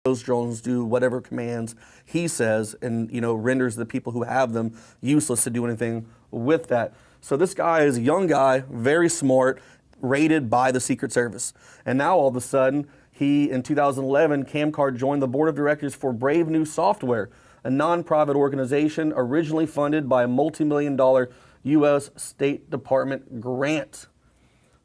those drones do whatever commands he says, and renders the people who have them useless to do anything with that. So this guy is a young guy, very smart, rated by the Secret Service. And now all of a sudden, in 2011, Camcard joined the board of directors for Brave New Software, a nonprofit organization originally funded by a multi-million-dollar U.S. State Department grant.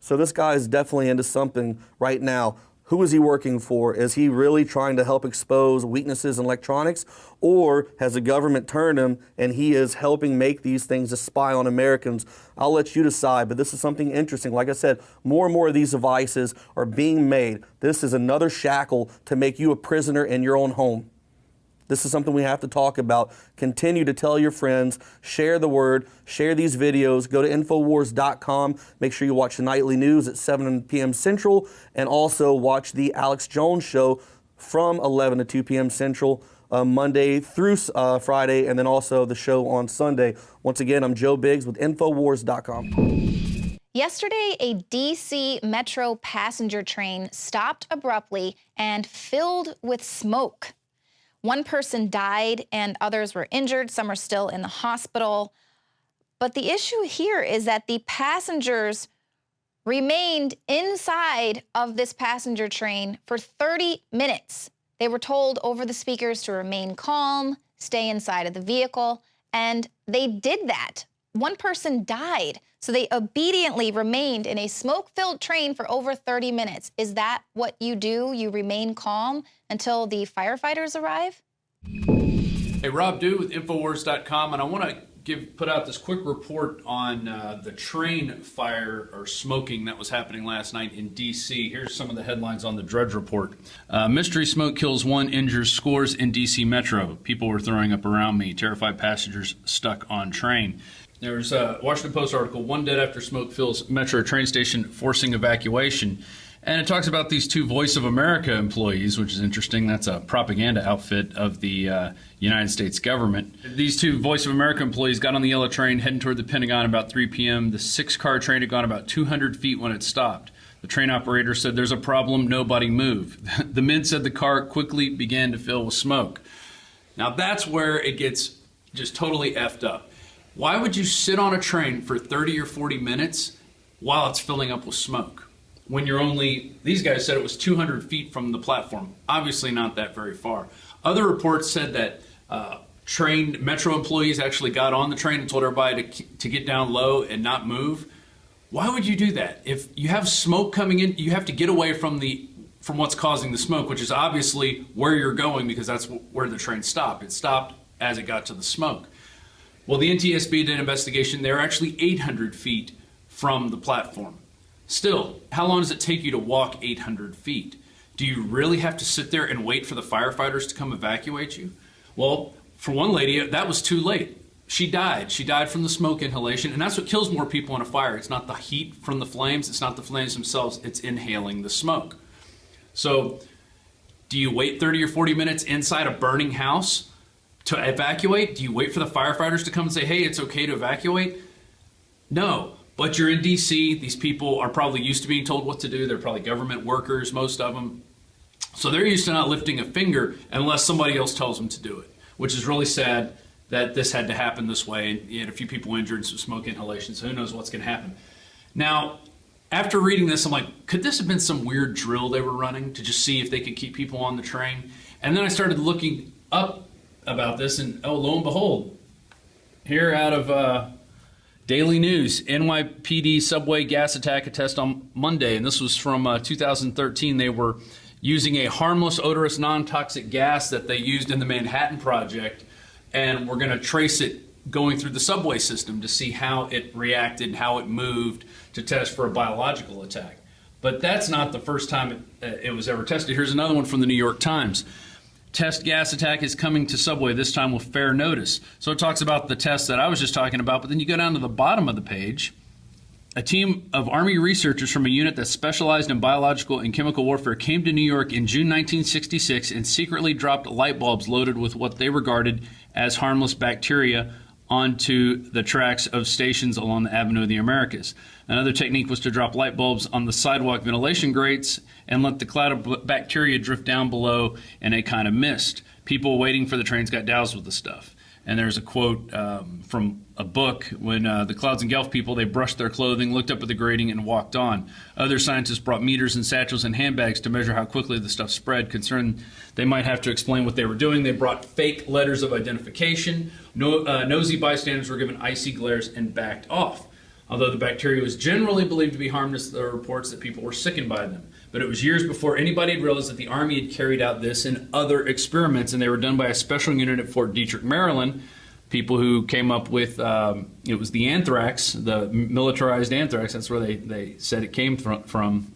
So this guy is definitely into something right now. Who is he working for? Is he really trying to help expose weaknesses in electronics? Or has the government turned him and he is helping make these things to spy on Americans? I'll let you decide, but this is something interesting. Like I said, more and more of these devices are being made. This is another shackle to make you a prisoner in your own home. This is something we have to talk about. Continue to tell your friends, share the word, share these videos. Go to INFOWARS.com. Make sure you watch the nightly news at 7 p.m. Central, and also watch the Alex Jones Show from 11 to 2 p.m. Central, Monday through Friday, and then also the show on Sunday. Once again, I'm Joe Biggs with INFOWARS.com. Yesterday, a D.C. Metro passenger train stopped abruptly and filled with smoke. One person died and others were injured. Some are still in the hospital. But the issue here is that the passengers remained inside of this passenger train for 30 minutes. They were told over the speakers to remain calm, stay inside of the vehicle, and they did that. One person died, so they obediently remained in a smoke-filled train for over 30 minutes. Is that what you do? You remain calm until the firefighters arrive? Hey, Rob Dew with INFOWARS.com, and I want to put out this quick report on the train fire or smoking that was happening last night in D.C. Here's some of the headlines on the Drudge Report. Mystery smoke kills one, injures scores in D.C. Metro. People were throwing up around me. Terrified passengers stuck on train. There's a Washington Post article, one dead after smoke fills Metro train station, forcing evacuation. And it talks about these two Voice of America employees, which is interesting. That's a propaganda outfit of the United States government. These two Voice of America employees got on the yellow train heading toward the Pentagon about 3 p.m. The 6-car train had gone about 200 feet when it stopped. The train operator said, "There's a problem, nobody move." The men said the car quickly began to fill with smoke. Now that's where it gets just totally effed up. Why would you sit on a train for 30 or 40 minutes while it's filling up with smoke? When you're only, these guys said it was 200 feet from the platform. Obviously not that very far. Other reports said that trained Metro employees actually got on the train and told everybody to get down low and not move. Why would you do that? If you have smoke coming in, you have to get away from what's causing the smoke, which is obviously where you're going, because that's where the train stopped. It stopped as it got to the smoke. Well, the NTSB did an investigation. They're actually 800 feet from the platform. Still, how long does it take you to walk 800 feet? Do you really have to sit there and wait for the firefighters to come evacuate you? Well, for one lady, that was too late. She died. She died from the smoke inhalation, and that's what kills more people in a fire. It's not the heat from the flames. It's not the flames themselves. It's inhaling the smoke. So, do you wait 30 or 40 minutes inside a burning house to evacuate? Do you wait for the firefighters to come and say, hey, it's okay to evacuate? No, but you're in DC. These people are probably used to being told what to do. They're probably government workers, most of them. So they're used to not lifting a finger unless somebody else tells them to do it, which is really sad that this had to happen this way. And you had a few people injured and some smoke inhalation, so who knows what's going to happen. Now, after reading this, I'm like, could this have been some weird drill they were running to just see if they could keep people on the train? And then I started looking up about this, and oh, lo and behold, here out of Daily News, NYPD subway gas attack test on Monday, and this was from 2013. They were using a harmless, odorous, non-toxic gas that they used in the Manhattan Project, and we're going to trace it going through the subway system to see how it reacted, how it moved, to test for a biological attack. But that's not the first time it was ever tested. Here's another one from the New York Times. Test gas attack is coming to subway, this time with fair notice. So it talks about the test that I was just talking about, but then you go down to the bottom of the page. A team of Army researchers from a unit that specialized in biological and chemical warfare came to New York in June 1966 and secretly dropped light bulbs loaded with what they regarded as harmless bacteria onto the tracks of stations along the Avenue of the Americas. Another technique was to drop light bulbs on the sidewalk ventilation grates and let the cloud of bacteria drift down below in a kind of mist. People waiting for the trains got doused with the stuff. And there's a quote from a book when the Clouds and Guelph people, they brushed their clothing, looked up at the grating, and walked on. Other scientists brought meters and satchels and handbags to measure how quickly the stuff spread. Concerned they might have to explain what they were doing, they brought fake letters of identification. Nosy bystanders were given icy glares and backed off. Although the bacteria was generally believed to be harmless, there were reports that people were sickened by them. But it was years before anybody had realized that the Army had carried out this and other experiments, and they were done by a special unit at Fort Detrick, Maryland. People who came up with, it was the anthrax, the militarized anthrax, that's where they said it came from.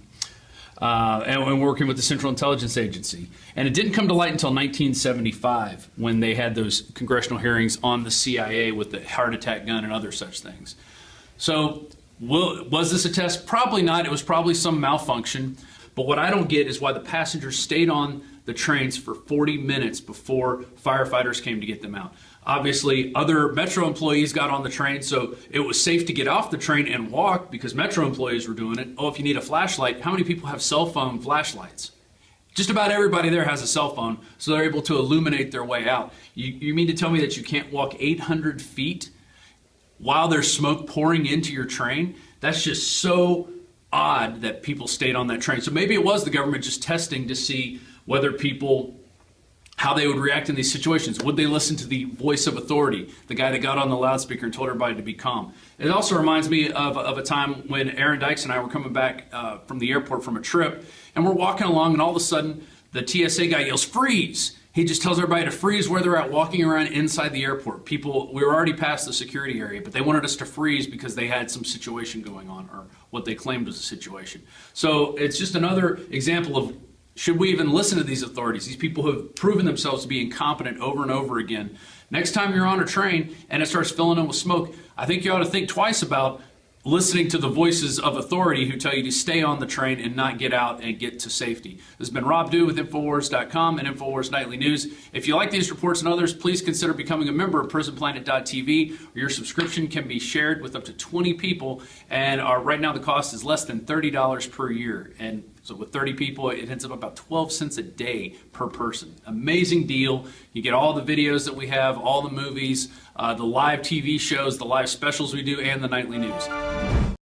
And working with the Central Intelligence Agency. And it didn't come to light until 1975 when they had those congressional hearings on the CIA with the heart attack gun and other such things. So was this a test? Probably not. It was probably some malfunction. But what I don't get is why the passengers stayed on the trains for 40 minutes before firefighters came to get them out. Obviously, other Metro employees got on the train, so it was safe to get off the train and walk because Metro employees were doing it. Oh, if you need a flashlight, how many people have cell phone flashlights? Just about everybody there has a cell phone, so they're able to illuminate their way out. You mean to tell me that you can't walk 800 feet while there's smoke pouring into your train? That's just so odd that people stayed on that train. So maybe it was the government just testing to see whether people, how they would react in these situations. Would they listen to the voice of authority, the guy that got on the loudspeaker and told everybody to be calm? It also reminds me of a time when Aaron Dykes and I were coming back from the airport from a trip, and we're walking along, and all of a sudden the TSA guy yells, "Freeze!" He just tells everybody to freeze where they're at, walking around inside the airport. People, we were already past the security area, but they wanted us to freeze because they had some situation going on, or what they claimed was a situation. So it's just another example of, should we even listen to these authorities, these people who have proven themselves to be incompetent over and over again? Next time you're on a train and it starts filling in with smoke, I think you ought to think twice about listening to the voices of authority who tell you to stay on the train and not get out and get to safety. This has been Rob Dew with INFOWARS.com and INFOWARS Nightly News. If you like these reports and others, please consider becoming a member of PrisonPlanet.tv, where your subscription can be shared with up to 20 people, and right now the cost is less than $30 per year. And so with 30 people, it ends up about 12 cents a day per person. Amazing deal. You get all the videos that we have, all the movies, the live TV shows, the live specials we do, and the nightly news.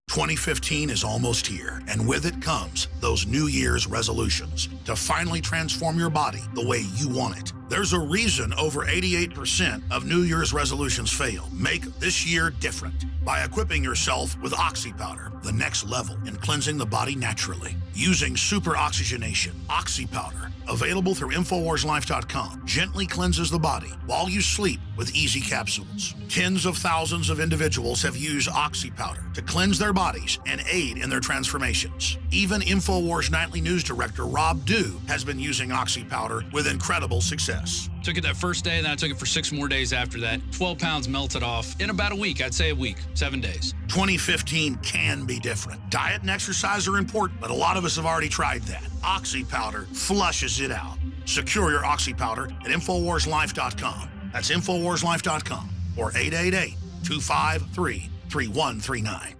2015 is almost here, and with it comes those New Year's resolutions to finally transform your body the way you want it. There's a reason over 88% of New Year's resolutions fail. Make this year different by equipping yourself with Oxy Powder, the next level in cleansing the body naturally. Using super oxygenation, Oxy Powder, available through InfoWarsLife.com, gently cleanses the body while you sleep with easy capsules. Tens of thousands of individuals have used Oxy Powder to cleanse their bodies and aid in their transformations. Even InfoWars Nightly News Director Rob Dew has been using Oxy Powder with incredible success. Took it that first day, and then I took it for 6 more days after that. 12 pounds melted off in about a week. I'd say a week, 7 days. 2015 can be different. Diet and exercise are important, but a lot of us have already tried that. Oxy Powder flushes it out. Secure your Oxy Powder at InfoWarsLife.com. That's InfoWarsLife.com or 888-253-3139.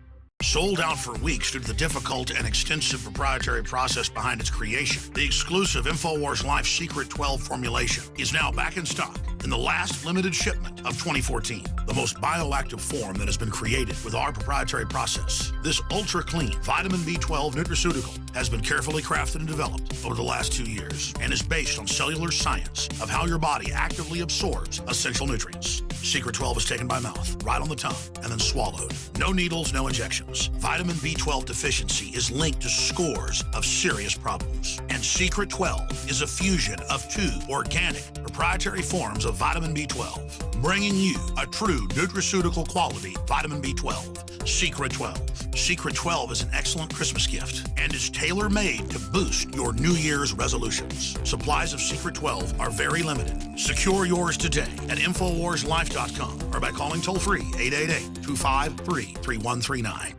Sold out for weeks due to the difficult and extensive proprietary process behind its creation, the exclusive InfoWars Life Secret 12 formulation is now back in stock in the last limited shipment of 2014. The most bioactive form that has been created with our proprietary process. This ultra-clean vitamin B12 nutraceutical has been carefully crafted and developed over the last 2 years and is based on cellular science of how your body actively absorbs essential nutrients. Secret 12 is taken by mouth, right on the tongue, and then swallowed. No needles, no injections. Vitamin B12 deficiency is linked to scores of serious problems. And Secret 12 is a fusion of 2 organic, proprietary forms of vitamin B12, bringing you a true nutraceutical quality vitamin B12. Secret 12. Secret 12 is an excellent Christmas gift and is tailor-made to boost your New Year's resolutions. Supplies of Secret 12 are very limited. Secure yours today at InfoWarsLife.com or by calling toll-free 888-253-3139.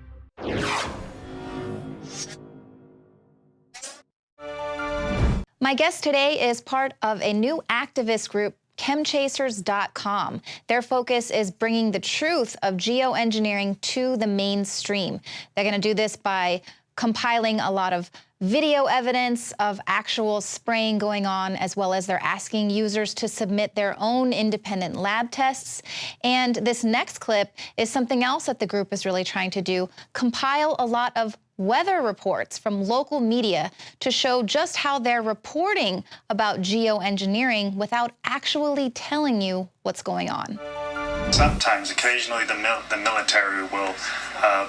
My guest today is part of a new activist group chemchasers.com. Their focus is bringing the truth of geoengineering to the mainstream. They're going to do this by compiling a lot of video evidence of actual spraying going on, as well as they're asking users to submit their own independent lab tests. And this next clip is something else that the group is really trying to do, compile a lot of weather reports from local media to show just how they're reporting about geoengineering without actually telling you what's going on. Sometimes, occasionally, the military will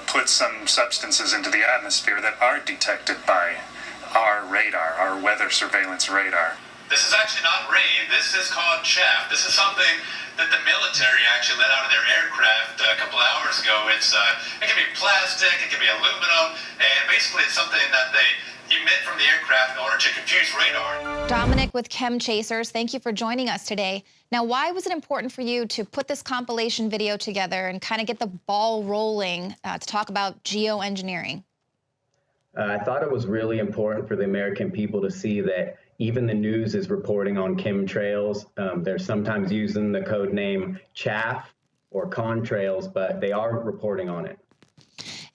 put some substances into the atmosphere that are detected by our radar, our weather surveillance radar. This is actually not rain. This is called chaff. This is something that the military actually let out of their aircraft a couple of hours ago. It can be plastic, it can be aluminum, and basically it's something that they emit from the aircraft in order to confuse radar. Dominic with Chem Chasers, thank you for joining us today. Now, why was it important for you to put this compilation video together and kind of get the ball rolling to talk about geoengineering? I thought it was really important for the American people to see that even the news is reporting on chemtrails. They're sometimes using the code name chaff or contrails, but they are reporting on it.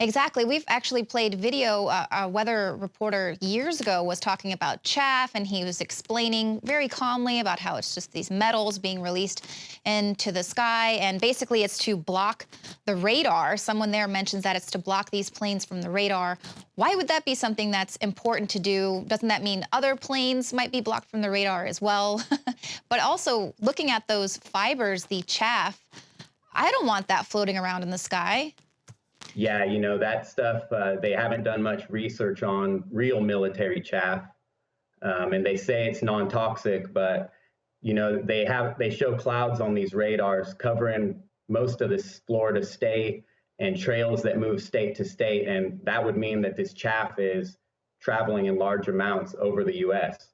Exactly. We've actually played video. A weather reporter years ago was talking about chaff, and he was explaining very calmly about how it's just these metals being released into the sky, and basically it's to block the radar. Someone there mentions that it's to block these planes from the radar. Why would that be something that's important to do? Doesn't that mean other planes might be blocked from the radar as well? But also, looking at those fibers, the chaff, I don't want that floating around in the sky. Yeah, you know, that stuff, they haven't done much research on real military chaff. And they say it's non-toxic, but, you know, they show clouds on these radars covering most of this Florida state and trails that move state to state. And that would mean that this chaff is traveling in large amounts over the U.S.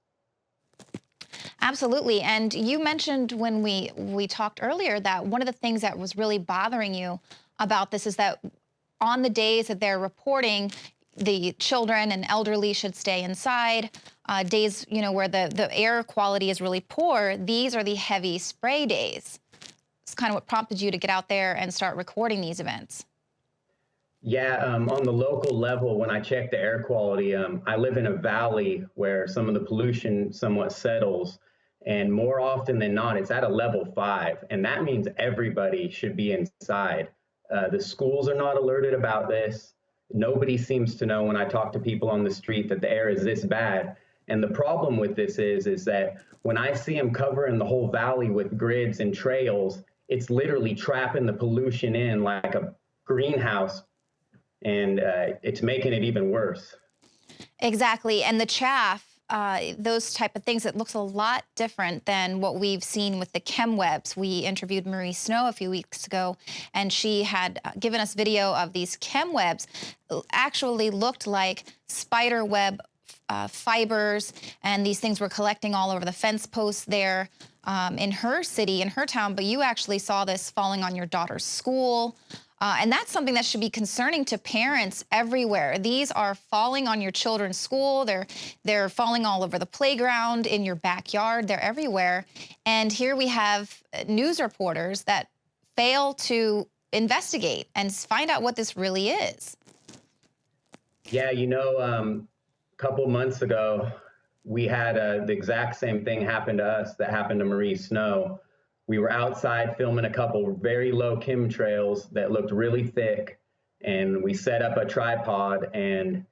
Absolutely. And you mentioned when we talked earlier that one of the things that was really bothering you about this is that on the days that they're reporting, the children and elderly should stay inside. Days, you know, where the air quality is really poor, these are the heavy spray days. It's kind of what prompted you to get out there and start recording these events. Yeah, on the local level, when I check the air quality, I live in a valley where some of the pollution somewhat settles, and more often than not, it's at a level 5, and that means everybody should be inside. The schools are not alerted about this. Nobody seems to know when I talk to people on the street that the air is this bad. And the problem with this is that when I see them covering the whole valley with grids and trails, it's literally trapping the pollution in like a greenhouse, and it's making it even worse. Exactly. And the chaff, those type of things, it looks a lot different than what we've seen with the chem webs. We interviewed Marie Snow a few weeks ago, and she had given us video of these chem webs. Actually looked like spider web fibers, and these things were collecting all over the fence posts there in her city, in her town. But you actually saw this falling on your daughter's school. And that's something that should be concerning to parents everywhere. These are falling on your children's school. They're falling all over the playground, in your backyard. They're everywhere. And here we have news reporters that fail to investigate and find out what this really is. Yeah, you know, a couple months ago, we had the exact same thing happen to us that happened to Marie Snow. We were outside filming a couple very low chemtrails that looked really thick, and we set up a tripod, and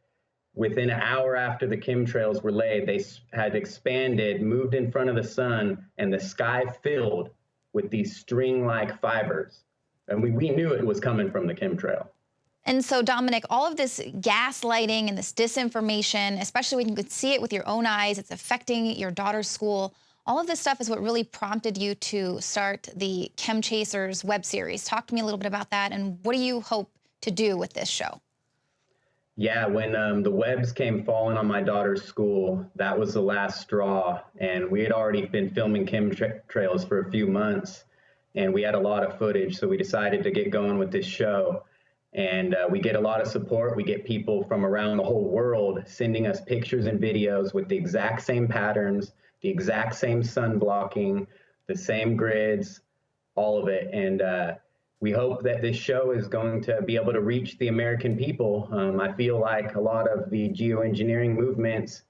within an hour after the chemtrails were laid, they had expanded, moved in front of the sun, and the sky filled with these string-like fibers. And we knew it was coming from the chemtrail. And so, Dominic, all of this gaslighting and this disinformation, especially when you could see it with your own eyes, it's affecting your daughter's school. All of this stuff is what really prompted you to start the Chem Chasers web series. Talk to me a little bit about that, and what do you hope to do with this show? Yeah, when the webs came falling on my daughter's school, that was the last straw. And we had already been filming chemtrails for a few months, and we had a lot of footage, so we decided to get going with this show. And we get a lot of support. We get people from around the whole world sending us pictures and videos with the exact same patterns, the exact same sun blocking, the same grids, all of it. And we hope that this show is going to be able to reach the American people. I feel like a lot of the geoengineering movements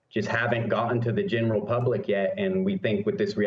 just haven't gotten to the general public yet. And we think with this reality